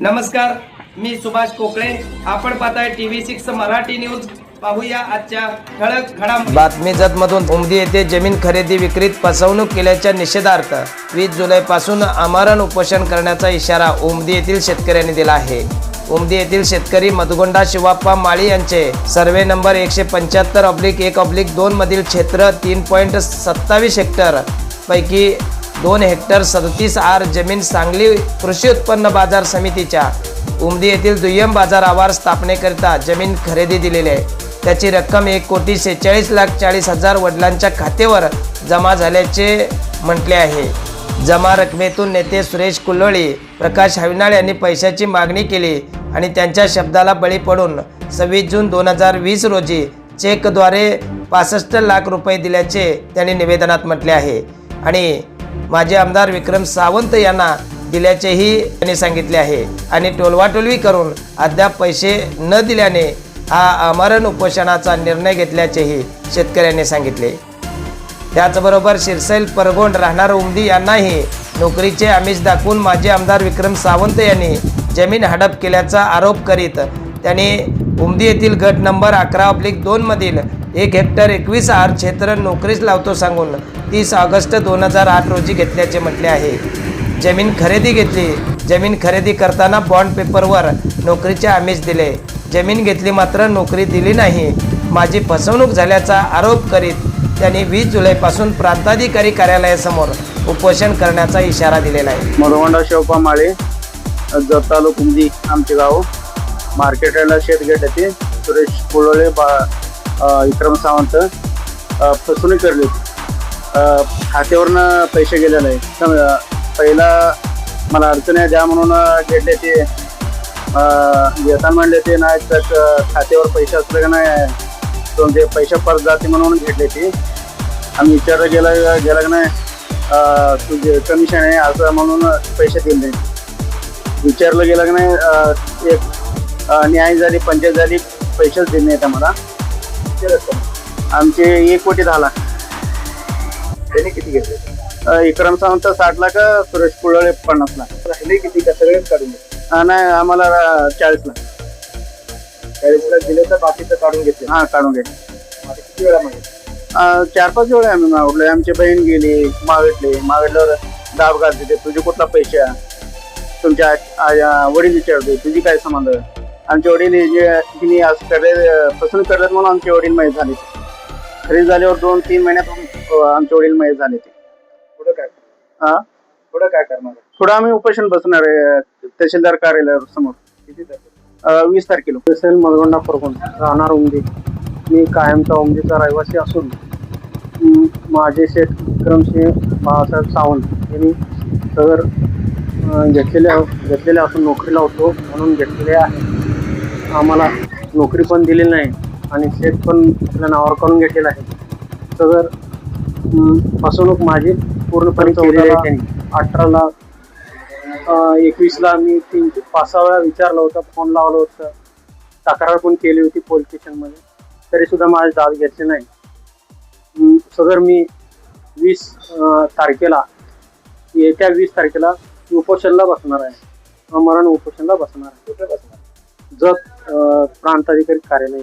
नमस्कार, मी सुभाष कोकळे. आपण पाहताय TV6 मराठी न्यूज. पाहूया आजच्या ठळक घडामोडी. बातमी जतमधून उमदी येथे जमीन खरेदी विक्रीत फसवणूक केल्याच्या निषेधार्थ 20 जुलैपासून आमरण उपोषण करण्याचा इशारा उमदी येथील शेतकऱ्यांनी दिला आहे. उमदी येथील शेतकरी मधुगोंडा शिवाप्पा माळी यांचे सर्वे नंबर 175/1/2 मधील क्षेत्र 3.27 हेक्टर पैकी 2 हेक्टर 37 आर जमीन सांगली कृषी उत्पन्न बाजार समितीच्या उमदी येथील दुय्यम बाजार आवार स्थापनेकरिता जमीन खरेदी दिलेली आहे. त्याची रक्कम 1,46,40,000 वडिलांच्या खात्यावर जमा झाल्याचे म्हटले आहे. जमा रकमेतून नेते सुरेश कुल्लोळी, प्रकाश हविनाळ यांनी पैशाची मागणी केली आणि त्यांच्या शब्दाला बळी पडून 26 जून 2020 रोजी चेकद्वारे 65 लाख रुपये दिल्याचे त्यांनी निवेदनात म्हटले आहे आणि माजी आमदार विक्रम सावंत यांना दिल्याचेही त्यांनी सांगितले आहे आणि टोलवाटोलवी करून अद्याप पैसे न दिल्याने हा आमरण उपोषणाचा निर्णय घेतल्याचेही शेतकऱ्यांनी सांगितले. त्याचबरोबर शिरसैल परगोंड राहणार उमदी यांनाही नोकरीचे आमिष दाखवून माजी आमदार विक्रम सावंत यांनी जमीन हडप केल्याचा आरोप करीत त्यांनी उमदी येथील गट नंबर 11/2 मधील 1 हेक्टर 21 आर क्षेत्र नोकरीस लावतो सांगून 30 ऑगस्ट 2008 रोजी घेतल्याचे म्हटले आहे. जमीन खरेदी घेतली. जमीन खरेदी करताना बॉन्ड पेपरवर नोकरीचे आमिष दिले. जमीन घेतली मात्र नोकरी दिली नाही. माझी फसवणूक झाल्याचा आरोप करीत त्यांनी 20 जुलैपासून प्रांताधिकारी कार्यालयासमोर उपोषण करण्याचा इशारा दिलेला आहे. मधुगोंडा शिवाप्पा माळी, जत तालुका उमदी आमचे गाव. मार्केट यार्डला शेतगेट येते. सुरेश कुल्लोळे, विक्रम सावंत फसवणूक करली. खात्यावरनं पैसे गेलेले आहे. पहिला मला अडचण आहे द्या म्हणून घेतले ते घेताना म्हणले ते नाही तर खात्यावर पैसे असले का नाही तुमचे पैसे परत जाते म्हणून घेतले ते. आम्ही विचारलं गेला का नाही तुझे कमिशन आहे असं म्हणून पैसे दिले. विचारलं गेलं का नाही एक न्याय झाली, पंचायत झाली, पैसेच दिले नाहीत आम्हाला. आमचे 1,10 लाख. त्यांनी किती घेतले? विक्रम सावंत 60 लाख, सुरेश कुल्लोळे 50 लाख. राहिले किती का सगळेच काढून घेतले? नाही आम्हाला 40 लाख. 40 लाख दिले तर बाकीचं काढून घेतले. हां काढून घेतले. आता किती वेळा मागितले? 4-5 वेळा आम्ही मागवले. आमची बहीण गेली, मागितल्यावर दाब घालते ते तुझे कुठला पैसे आहे. तुमच्या वडील विचारते तुझी काय संबंध. आमचे वडील जे असं करले फसवणूक करतात म्हणून आमचे वडील माहीत झाले. खरेदी झाल्यावर 2-3 महिन्यात आमचे वडील माहीत झाले. ते पुढं काय? पुढं काय करणार? पुढं आम्ही उपोषण बसणार आहे तहसीलदार कार्यालयावर समोर. किती तारखेला? 20 तारखेला. शिरसैल मधुगोंडा परगोंड राहणार उमदी. मी कायमचा उमदीचा रहिवासी असून माझे शेठ विक्रमसिंह बाळासाहेब सावंत यांनी सदर घेतलेले असून नोकरी लावतो म्हणून घेतलेले आहे. आम्हाला नोकरी पण दिलेली नाही आणि शेठ पण आपल्या नावावर करून घेतलेलं आहे. सदर फसवणूक माझी पूर्णपणे केलेली आहे. त्यांनी 18 21 मी 5-6 वेळा विचारलं होतं, फोन लावलं होतं, तक्रार पण केली होती पोलीस स्टेशनमध्ये, तरी सुद्धा माझी दाद घेतली नाही. सदर मी 20 तारखेला येत्या 20 तारखेला उपोषणला बसणार आहे. मरण उपोषणला बसणार आहे. कुठे बसणार? जत प्रांताधिकारी कार्यालय.